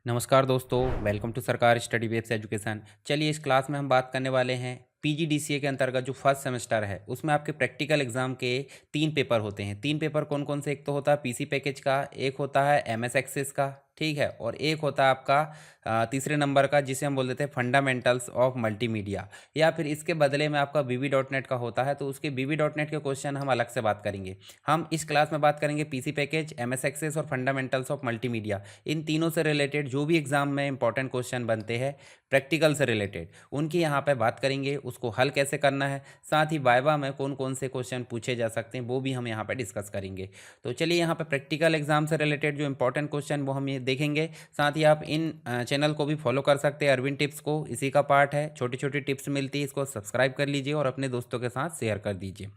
नमस्कार दोस्तों, welcome to सरकार स्टडी बेस्ड एजुकेशन। चलिए इस क्लास में हम बात करने वाले हैं पीजीडीसीए के अंतर्गत जो फर्स्ट सेमेस्टर है उसमें आपके प्रैक्टिकल एग्जाम के 3 पेपर होते हैं। 3 पेपर कौन कौन से? एक तो होता है पीसी पैकेज का, एक होता है एमएस एक्सेस का, ठीक है, और एक होता है आपका तीसरे नंबर का जिसे हम बोल देते हैं फंडामेंटल्स ऑफ मल्टीमीडिया, या फिर इसके बदले में आपका वीवी.नेट का होता है तो उसके वीवी.नेट के क्वेश्चन हम अलग से बात करेंगे। हम इस क्लास में बात करेंगे पीसी पैकेज, एमएस एक्सेस और फंडामेंटल्स ऑफ मल्टीमीडिया। इन तीनों से रिलेटेड जो भी एग्जाम में इंपॉर्टेंट क्वेश्चन बनते हैं प्रैक्टिकल से रिलेटेड, उनकी यहाँ पे बात करेंगे, उसको हल कैसे करना है, साथ ही वाइवा में कौन कौन से क्वेश्चन पूछे जा सकते हैं वो भी हम यहाँ पे डिस्कस करेंगे। तो चलिए यहाँ पे प्रैक्टिकल एग्जाम से रिलेटेड जो इंपॉर्टेंट क्वेश्चन वो हम ये देखेंगे। साथ ही आप इन चैनल को भी फॉलो कर सकते हैं, अरविंद टिप्स को, इसी का पार्ट है, छोटी छोटी टिप्स मिलती है, इसको सब्सक्राइब कर लीजिए और अपने दोस्तों के साथ शेयर कर दीजिए।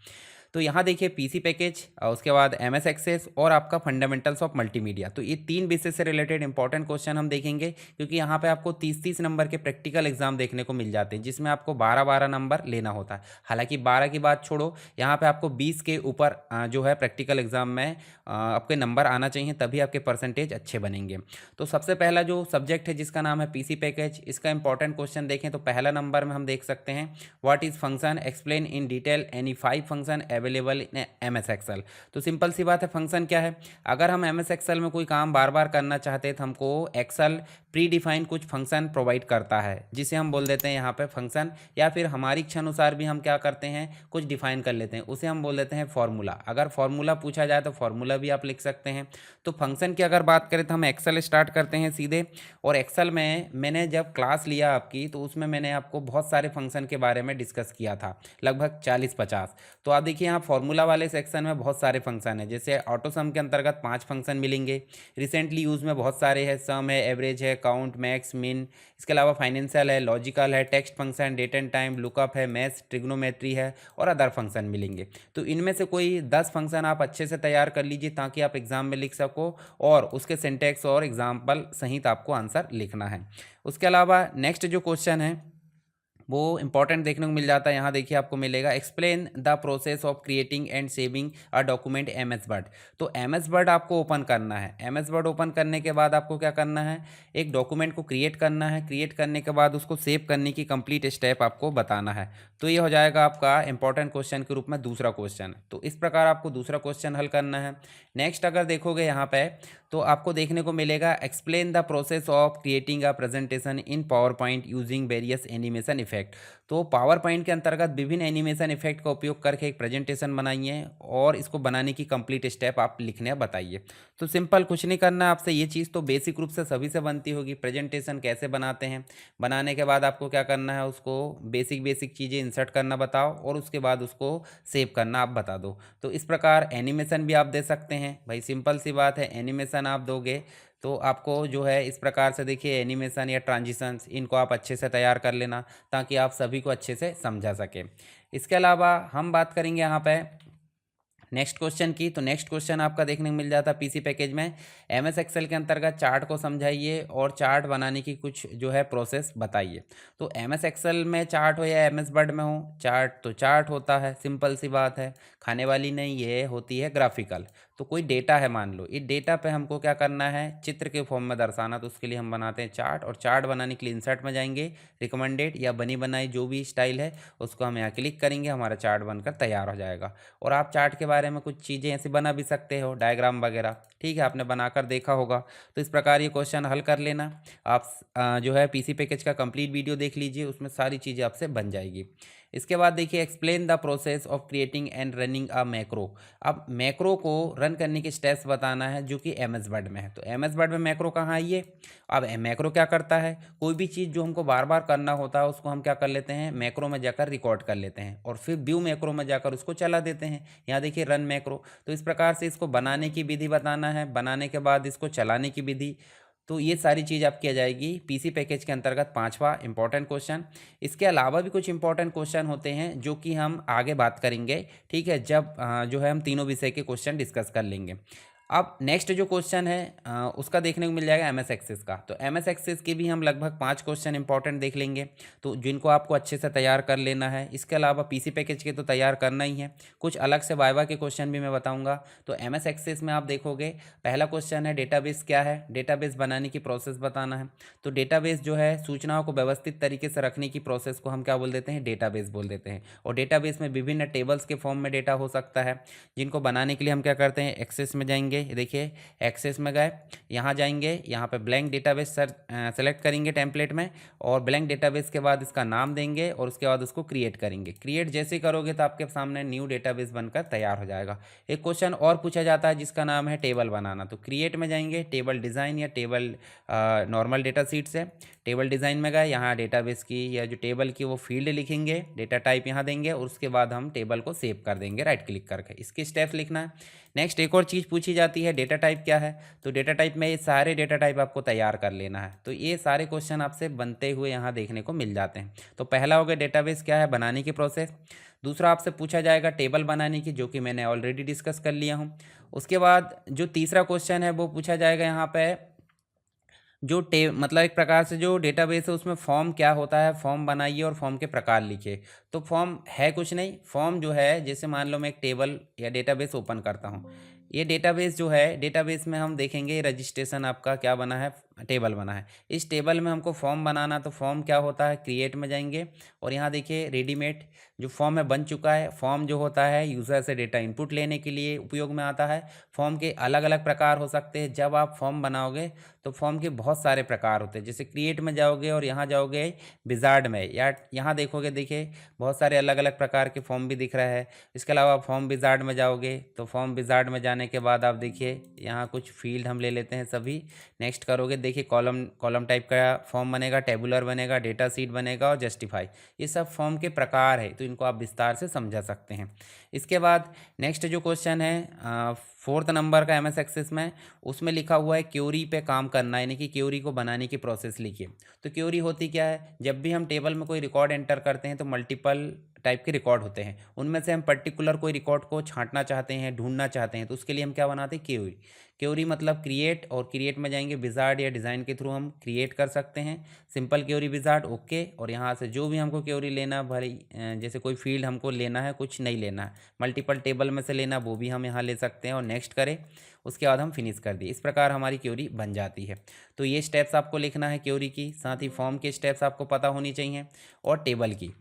तो यहाँ देखिए पीसी पैकेज, उसके बाद एमएस एक्सेस और आपका फंडामेंटल्स ऑफ मल्टीमीडिया, तो ये 3 विषय से रिलेटेड इंपॉर्टेंट क्वेश्चन हम देखेंगे, क्योंकि यहाँ पे आपको 30-30 नंबर के प्रैक्टिकल एग्जाम देखने को मिल जाते हैं जिसमें आपको 12-12 नंबर लेना होता है। हालांकि 12 की बात छोड़ो, यहाँ पे आपको 20 के ऊपर जो है प्रैक्टिकल एग्जाम में आपके नंबर आना चाहिए, तभी आपके परसेंटेज अच्छे बनेंगे। तो सबसे पहला जो सब्जेक्ट है जिसका नाम है पीसी पैकेज, इसका इंपॉर्टेंट क्वेश्चन देखें तो पहला नंबर में हम देख सकते हैं what is function, explain in detail any 5 function available in M S excel. तो सिंपल सी बात है, फंक्शन क्या है? अगर हम एम एस एक्सएल में कोई काम बार बार करना चाहते हैं तो हमको एक्सेल प्री डिफाइंड कुछ फंक्शन प्रोवाइड करता है जिसे हम बोल देते हैं यहाँ पे फंक्शन, या फिर हमारी इच्छा अनुसार भी हम क्या करते हैं कुछ डिफाइन कर लेते हैं, उसे हम बोल देते हैं फॉर्मूला। अगर फॉर्मूला पूछा जाए तो फॉर्मूला भी आप लिख सकते हैं। तो फंक्शन की अगर बात करें तो हम एक्सेल स्टार्ट करते हैं सीधे, और एक्सेल में मैंने जब क्लास लिया आपकी तो उसमें मैंने आपको बहुत सारे फंक्शन के बारे में डिस्कस किया था, लगभग 40-50। तो आप देखिए यहाँ फॉर्मूला वाले सेक्शन में बहुत सारे फंक्शन है, जैसे ऑटो सम के अंतर्गत 5 फंक्शन मिलेंगे, रिसेंटली यूज़ में बहुत सारे हैं, सम है, एवरेज है, काउंट, मैक्स, मिन, इसके अलावा फाइनेंशियल है, लॉजिकल है, text function, date and time, lookup है, मैथ्स, ट्रिग्नोमेट्री है और अदर फंक्शन मिलेंगे। तो इनमें से कोई 10 फंक्शन आप अच्छे से तैयार कर लीजिए ताकि आप एग्जाम में लिख सको, और उसके सिंटैक्स और एग्जाम्पल सहित आपको आंसर लिखना है। उसके अलावा नेक्स्ट जो क्वेश्चन है वो इंपॉर्टेंट देखने को मिल जाता है। यहाँ देखिए आपको मिलेगा explain the process of creating and saving a document M S Word. तो एम एस वर्ड आपको ओपन करना है। एम एस वर्ड ओपन करने के बाद आपको क्या करना है, एक डॉक्यूमेंट को क्रिएट करना है। क्रिएट करने के बाद उसको सेव करने की कंप्लीट स्टेप आपको बताना है। तो ये हो जाएगा आपका इंपॉर्टेंट क्वेश्चन के रूप में दूसरा क्वेश्चन। तो इस प्रकार आपको दूसरा क्वेश्चन हल करना है। नेक्स्ट अगर देखोगे यहाँ पे तो आपको देखने को मिलेगा explain the process of creating a presentation in power point using various animation effect. तो पावर पॉइंट के अंतर्गत विभिन्न एनिमेशन इफेक्ट का उपयोग करके एक प्रेजेंटेशन बनाइए और इसको बनाने की कंप्लीट स्टेप आप लिखने बताइए। तो सिंपल, कुछ नहीं करना आपसे, ये चीज़ तो बेसिक रूप से सभी से बनती होगी, प्रेजेंटेशन कैसे बनाते हैं। बनाने के बाद आपको क्या करना है, उसको बेसिक बेसिक चीज़ें इंसर्ट करना बताओ और उसके बाद उसको सेव करना आप बता दो। तो इस प्रकार एनिमेशन भी आप दे सकते हैं भाई, सिंपल सी बात है, एनिमेशन आप दोगे तो आपको जो है इस प्रकार से देखिए एनिमेशन या ट्रांजिशंस इनको आप अच्छे से तैयार कर लेना ताकि आप सभी को अच्छे से समझा सकें। इसके अलावा हम बात करेंगे यहाँ पे नेक्स्ट क्वेश्चन की। तो नेक्स्ट क्वेश्चन आपका देखने को मिल जाता है पीसी पैकेज में, एमएस एक्सेल के अंतर्गत चार्ट को समझाइए और चार्ट बनाने की कुछ जो है प्रोसेस बताइए। तो एमएस एक्सेल में चार्ट हो या एमएस वर्ड में हो, चार्ट तो चार्ट होता है, सिंपल सी बात है, खाने वाली नहीं, ये होती है ग्राफिकल। तो कोई डेटा है मान लो, इस डेटा पे हमको क्या करना है, चित्र के फॉर्म में दर्शाना, तो उसके लिए हम बनाते हैं चार्ट। और चार्ट बनाने के लिए इंसर्ट में जाएंगे, रिकमेंडेड या बनी बनाई जो भी स्टाइल है उसको हम यहाँ क्लिक करेंगे, हमारा चार्ट बनकर तैयार हो जाएगा। और आप चार्ट के बारे में कुछ चीज़ें ऐसे बना भी सकते हो, डायग्राम वगैरह, ठीक है, आपने बनाकर देखा होगा। तो इस प्रकार ये क्वेश्चन हल कर लेना आप। जो है पीसी पैकेज का कंप्लीट वीडियो देख लीजिए, उसमें सारी चीज़ें आपसे बन जाएगी। इसके बाद देखिए explain the process of creating and running a macro. अब मैक्रो को रन करने के स्टेप्स बताना है जो कि एम एस वर्ड में है। तो एम एस वर्ड में मैक्रो कहाँ है ये? अब मैक्रो क्या करता है, कोई भी चीज़ जो हमको बार बार करना होता है उसको हम क्या कर लेते हैं, मैक्रो में जाकर रिकॉर्ड कर लेते हैं और फिर व्यू मैक्रो में जाकर उसको चला देते हैं। यहाँ देखिए रन मैक्रो। तो इस प्रकार से इसको बनाने की विधि बताना है, बनाने के बाद इसको चलाने की विधि। तो ये सारी चीज़ आप किया जाएगी पीसी पैकेज के अंतर्गत, पांचवा इंपॉर्टेंट क्वेश्चन। इसके अलावा भी कुछ इंपॉर्टेंट क्वेश्चन होते हैं जो कि हम आगे बात करेंगे, ठीक है, जब जो है हम तीनों विषय के क्वेश्चन डिस्कस कर लेंगे। अब नेक्स्ट जो क्वेश्चन है उसका देखने को मिल जाएगा एमएस एक्सेस का। तो एमएस एक्सेस के भी हम लगभग 5 क्वेश्चन इंपॉर्टेंट देख लेंगे, तो जिनको आपको अच्छे से तैयार कर लेना है। इसके अलावा पीसी पैकेज के तो तैयार करना ही है, कुछ अलग से वाइवा के क्वेश्चन भी मैं बताऊंगा। तो एमएस एक्सेस में आप देखोगे पहला क्वेश्चन है डेटाबेस क्या है, डेटाबेस बनाने की प्रोसेस बताना है। तो डेटाबेस जो है सूचनाओं को व्यवस्थित तरीके से रखने की प्रोसेस को हम क्या बोल देते हैं, डेटाबेस बोल देते हैं। और डेटाबेस में विभिन्न टेबल्स के फॉर्म में डेटा हो सकता है, जिनको बनाने के लिए हम क्या करते हैं, एक्सेस में जाएंगे। देखिए एक्सेस में गए, यहाँ जाएंगे, यहाँ पे ब्लैंक डेटाबेस सेलेक्ट करेंगे टेम्पलेट में, और ब्लैंक डेटाबेस के बाद इसका नाम देंगे और उसके बाद उसको क्रिएट करेंगे। क्रिएट जैसे करोगे तो आपके सामने न्यू डेटाबेस बनकर तैयार हो जाएगा। एक क्वेश्चन और पूछा जाता है जिसका नाम है टेबल बनाना। तो क्रिएट में जाएंगे, टेबल डिज़ाइन या टेबल नॉर्मल डेटा सीट से टेबल डिज़ाइन में गए, यहाँ डेटाबेस की या जो टेबल की वो फील्ड लिखेंगे, डेटा टाइप यहाँ देंगे और उसके बाद हम टेबल को सेव कर देंगे राइट क्लिक करके। इसके स्टेप्स लिखना है। नेक्स्ट एक और चीज़ पूछी जाती है, डेटा टाइप क्या है। तो डेटा टाइप में ये सारे डेटा टाइप आपको तैयार कर लेना है। तो ये सारे क्वेश्चन आपसे बनते हुए यहाँ देखने को मिल जाते हैं। तो पहला हो गया डेटाबेस क्या है, बनाने की प्रोसेस। दूसरा आपसे पूछा जाएगा टेबल बनाने की, जो कि मैंने ऑलरेडी डिस्कस कर लिया हूँ। उसके बाद जो तीसरा क्वेश्चन है वो पूछा जाएगा यहाँ पे, जो मतलब एक प्रकार से जो डेटाबेस है उसमें फॉर्म क्या होता है, फॉर्म बनाइए और फॉर्म के प्रकार लिखिए। तो फॉर्म है कुछ नहीं, फॉर्म जो है जैसे मान लो मैं एक टेबल या डेटाबेस ओपन करता हूँ। ये डेटाबेस जो है, डेटाबेस में हम देखेंगे रजिस्ट्रेशन आपका क्या बना है, टेबल बना है। इस टेबल में हमको फॉर्म बनाना, तो फॉर्म क्या होता है, क्रिएट में जाएंगे और यहाँ देखिए रेडीमेड जो फॉर्म है बन चुका है। फॉर्म जो होता है यूज़र से डेटा इनपुट लेने के लिए उपयोग में आता है। फॉर्म के अलग अलग प्रकार हो सकते हैं। जब आप फॉर्म बनाओगे तो फॉर्म के बहुत सारे प्रकार होते हैं। जैसे क्रिएट में जाओगे और यहाँ जाओगे विजार्ड में, या यहाँ देखोगे, देखिए बहुत सारे अलग अलग प्रकार के फॉर्म भी दिख रहा है। इसके अलावा फॉर्म विजार्ड में जाओगे तो फॉर्म विजार्ड में जाने के बाद आप देखिए यहाँ कुछ फील्ड हम ले लेते हैं सभी। नेक्स्ट करोगे, देखिए कॉलम कॉलम टाइप का फॉर्म बनेगा, टेबुलर बनेगा, डेटा सीट बनेगा और जस्टिफाई। ये सब फॉर्म के प्रकार है, तो इनको आप विस्तार से समझा सकते हैं। इसके बाद नेक्स्ट जो क्वेश्चन है 4th नंबर का एमएस एक्सेस में, उसमें लिखा हुआ है क्यूरी पे काम करना, यानी कि क्यूरी को बनाने की प्रोसेस लिखिए। तो क्यूरी होती क्या है, जब भी हम टेबल में कोई रिकॉर्ड एंटर करते हैं तो मल्टीपल टाइप के रिकॉर्ड होते हैं, उनमें से हम पर्टिकुलर कोई रिकॉर्ड को छांटना चाहते हैं, ढूंढना चाहते हैं, तो उसके लिए हम क्या बनाते हैं, क्यूरी। क्यूरी मतलब क्रिएट, और क्रिएट में जाएंगे विजार्ड या डिज़ाइन के थ्रू हम क्रिएट कर सकते हैं सिंपल क्यूरी विजार्ड, ओके। और यहाँ से जो भी हमको क्यूरी लेना, भले जैसे कोई फील्ड हमको लेना है, कुछ नहीं लेना है, मल्टीपल टेबल में से लेना, वो भी हम यहाँ ले सकते हैं और नेक्स्ट करें। उसके बाद हम फिनिश कर दिए। इस प्रकार हमारी क्यूरी बन जाती है। तो ये स्टेप्स आपको लिखना है क्यूरी की, साथ ही फॉर्म के स्टेप्स आपको पता होनी चाहिए और टेबल की।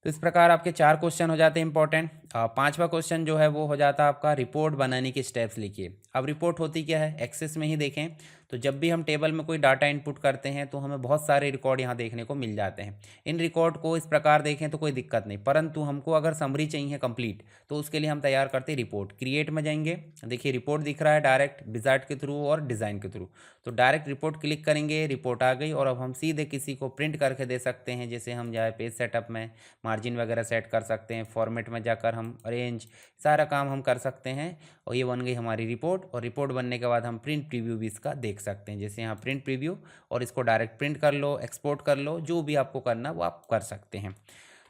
तो इस प्रकार आपके 4 क्वेश्चन हो जाते हैं इंपॉर्टेंट। 5वां क्वेश्चन जो है वो हो जाता है आपका रिपोर्ट बनाने की स्टेप्स लिखिए। अब रिपोर्ट होती क्या है, एक्सेस में ही देखें तो जब भी हम टेबल में कोई डाटा इनपुट करते हैं तो हमें बहुत सारे रिकॉर्ड यहाँ देखने को मिल जाते हैं। इन रिकॉर्ड को इस प्रकार देखें तो कोई दिक्कत नहीं, परंतु हमको अगर समरी चाहिए कंप्लीट, तो उसके लिए हम तैयार करते हैं रिपोर्ट। क्रिएट में जाएंगे, देखिए रिपोर्ट दिख रहा है डायरेक्ट विजार्ड के थ्रू और डिज़ाइन के थ्रू। तो डायरेक्ट रिपोर्ट क्लिक करेंगे, रिपोर्ट आ गई और अब हम सीधे किसी को प्रिंट करके दे सकते हैं। जैसे हम जाए पेज सेटअप में, मार्जिन वगैरह सेट कर सकते हैं, फॉर्मेट में जाकर हम अरेंज, सारा काम हम कर सकते हैं और ये बन गई हमारी रिपोर्ट। और रिपोर्ट बनने के बाद हम प्रिंट प्रीव्यू भी इसका देख सकते हैं। जैसे यहाँ प्रिंट प्रीव्यू, और इसको डायरेक्ट प्रिंट कर लो, एक्सपोर्ट कर लो, जो भी आपको करना वो आप कर सकते हैं।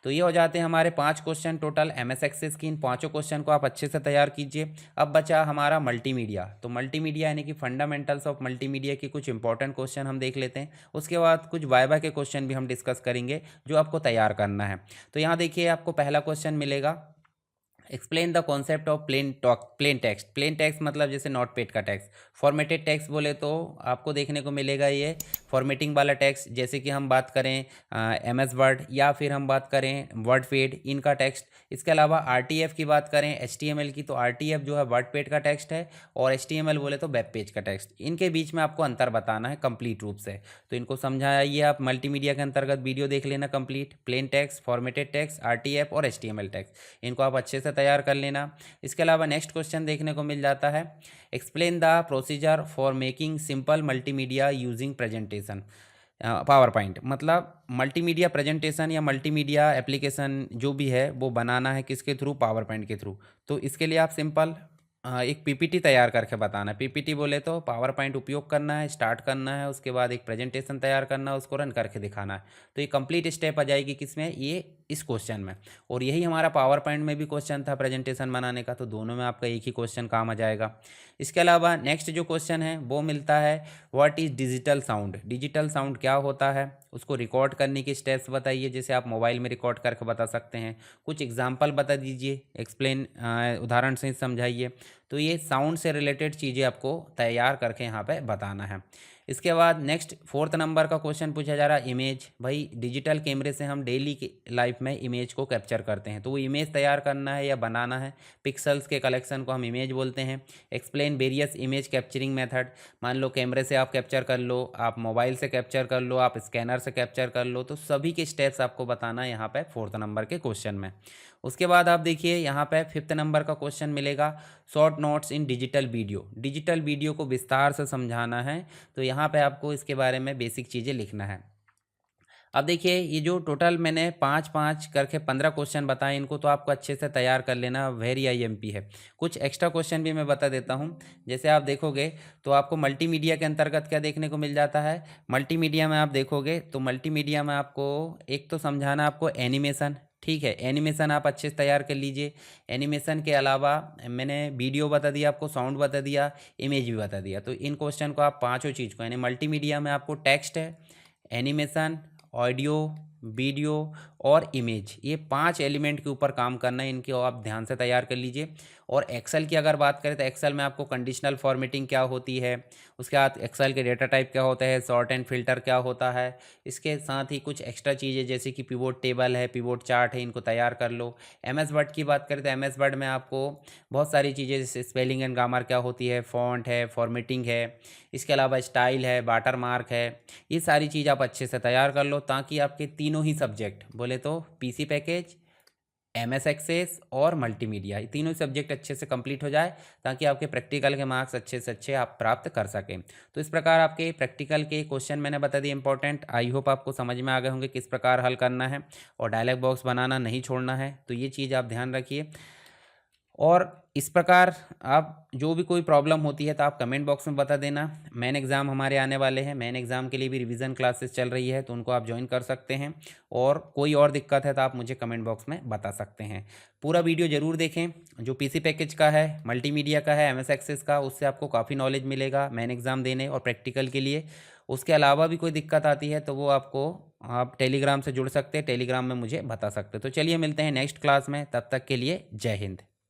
तो ये हो जाते हैं हमारे 5 क्वेश्चन टोटल एमएस एक्सेस की। इन 5 क्वेश्चन को आप अच्छे से तैयार कीजिए। अब बचा हमारा मल्टीमीडिया। तो मल्टीमीडिया यानी कि फंडामेंटल्स ऑफ मल्टीमीडिया के कुछ इंपॉर्टेंट क्वेश्चन हम देख लेते हैं। उसके बाद कुछ वाइवा के क्वेश्चन भी हम डिस्कस करेंगे जो आपको तैयार करना है। तो यहाँ देखिए आपको पहला क्वेश्चन मिलेगा, explain the concept of plain text. Plain text मतलब जैसे नोट पैड का टेक्स्ट। फॉर्मेटेड टेक्स्ट बोले तो आपको देखने को मिलेगा ये फॉर्मेटिंग वाला टेक्स्ट, जैसे कि हम बात करें एमएस वर्ड या फिर हम बात करें वर्ड पैड, इनका टेक्स्ट। इसके अलावा आरटीएफ की बात करें एचटीएमएल की, तो आरटीएफ जो है वर्ड पैड का टेक्स्ट है और एचटीएमएल बोले तो वेब पेज का टेक्स्ट। इनके बीच में आपको अंतर बताना है कंप्लीट रूप से। तो इनको समझाइए आप। मल्टीमीडिया के अंतर्गत वीडियो देख लेना complete, plain text, formatted text, RTF और एचटीएमएल टेक्स्ट, इनको आप अच्छे से तैयार कर लेना। इसके अलावा नेक्स्ट क्वेश्चन देखने को मिल जाता है, explain the procedure for making simple multimedia using presentation power point. मतलब मल्टीमीडिया प्रेजेंटेशन या मल्टीमीडिया एप्लीकेशन जो भी है वो बनाना है किसके थ्रू, पावर पॉइंट के थ्रू। तो इसके लिए आप सिंपल एक पीपीटी तैयार करके बताना है। पीपीटी बोले तो पावर पॉइंट उपयोग करना है, स्टार्ट करना है, उसके बाद एक प्रेजेंटेशन तैयार करना है, उसको रन करके दिखाना है। तो ये कंप्लीट स्टेप आ जाएगी किसमें, ये इस क्वेश्चन में, और यही हमारा पावर पॉइंट में भी क्वेश्चन था प्रेजेंटेशन बनाने का, तो दोनों में आपका एक ही क्वेश्चन काम आ जाएगा। इसके अलावा नेक्स्ट जो क्वेश्चन है वो मिलता है what is digital sound. Digital sound क्या होता है, उसको रिकॉर्ड करने की स्टेप्स बताइए, जैसे आप मोबाइल में रिकॉर्ड करके बता सकते हैं। कुछ एग्जांपल बता दीजिए, एक्सप्लेन उदाहरण से समझाइए। तो ये साउंड से रिलेटेड चीज़ें आपको तैयार करके यहाँ पे बताना है। इसके बाद नेक्स्ट 4th नंबर का क्वेश्चन पूछा जा रहा है इमेज। भाई डिजिटल कैमरे से हम डेली की लाइफ में इमेज को कैप्चर करते हैं, तो वो इमेज तैयार करना है या बनाना है। पिक्सल्स के कलेक्शन को हम इमेज बोलते हैं। Explain various image capturing method. मान लो कैमरे से आप कैप्चर कर लो, आप मोबाइल से कैप्चर कर लो, आप स्कैनर से कैप्चर कर लो, तो सभी के स्टेप्स आपको बताना है यहाँ पे 4th नंबर के क्वेश्चन में। उसके बाद आप देखिए यहाँ पे 5th नंबर का क्वेश्चन मिलेगा शॉर्ट नोट्स इन डिजिटल वीडियो। डिजिटल वीडियो को विस्तार से समझाना है, तो यहाँ पे आपको इसके बारे में बेसिक चीज़ें लिखना है। अब देखिए ये जो टोटल मैंने 5-5 करके 15 क्वेश्चन बताए, इनको तो आपको अच्छे से तैयार कर लेना, वेरी आईएमपी है। कुछ एक्स्ट्रा क्वेश्चन भी मैं बता देता हूँ। जैसे आप देखोगे तो आपको मल्टीमीडिया के अंतर्गत क्या देखने को मिल जाता है। मल्टीमीडिया में आप देखोगे तो मल्टीमीडिया में आपको एक तो समझाना आपको एनिमेशन, ठीक है, एनिमेशन आप अच्छे से तैयार कर लीजिए। एनिमेशन के अलावा मैंने वीडियो बता दिया आपको, साउंड बता दिया, इमेज भी बता दिया। तो इन क्वेश्चन को आप पाँचों चीज़ को, यानी मल्टीमीडिया में आपको टेक्स्ट है, एनिमेशन, ऑडियो, वीडियो और इमेज, ये 5 एलिमेंट के ऊपर काम करना है। इनकी आप ध्यान से तैयार कर लीजिए। और एक्सेल की अगर बात करें तो एक्सेल में आपको कंडीशनल फॉर्मेटिंग क्या होती है, उसके बाद एक्सेल के डेटा टाइप क्या होता है, सॉर्ट एंड फिल्टर क्या होता है, इसके साथ ही कुछ एक्स्ट्रा चीज़ें जैसे कि पिवोट टेबल है, पिवोट चार्ट है, इनको तैयार कर लो। एमएस वर्ड की बात करें तो एमएस वर्ड में आपको बहुत सारी चीज़ें जैसे स्पेलिंग एंड ग्रामर क्या होती है, फॉन्ट है, फॉर्मेटिंग है, इसके अलावा स्टाइल है, वाटर मार्क है, ये सारी चीज़ आप अच्छे से तैयार कर लो, ताकि आपके तीनों ही सब्जेक्ट बोले तो पीसी पैकेज, एमएस एक्सेस और मल्टीमीडिया, ये तीनों सब्जेक्ट अच्छे से कंप्लीट हो जाए, ताकि आपके प्रैक्टिकल के मार्क्स अच्छे से अच्छे आप प्राप्त कर सकें। तो इस प्रकार आपके प्रैक्टिकल के क्वेश्चन मैंने बता दिए इंपॉर्टेंट। आई होप आपको समझ में आ गए होंगे किस प्रकार हल करना है, और डायलॉग बॉक्स बनाना नहीं छोड़ना है, तो ये चीज़ आप ध्यान रखिए। और इस प्रकार आप जो भी कोई प्रॉब्लम होती है तो आप कमेंट बॉक्स में बता देना। मेन एग्ज़ाम हमारे आने वाले हैं, मेन एग्ज़ाम के लिए भी रिवीजन क्लासेस चल रही है, तो उनको आप ज्वाइन कर सकते हैं। और कोई और दिक्कत है तो आप मुझे कमेंट बॉक्स में बता सकते हैं। पूरा वीडियो ज़रूर देखें, जो पीसी पैकेज का है, मल्टीमीडिया का है, एमएस एक्सेस का, उससे आपको काफ़ी नॉलेज मिलेगा मेन एग्ज़ाम देने और प्रैक्टिकल के लिए। उसके अलावा भी कोई दिक्कत आती है तो वो आपको आप टेलीग्राम से जुड़ सकते हैं, टेलीग्राम में मुझे बता सकते हैं। तो चलिए मिलते हैं नेक्स्ट क्लास में, तब तक के लिए जय हिंद।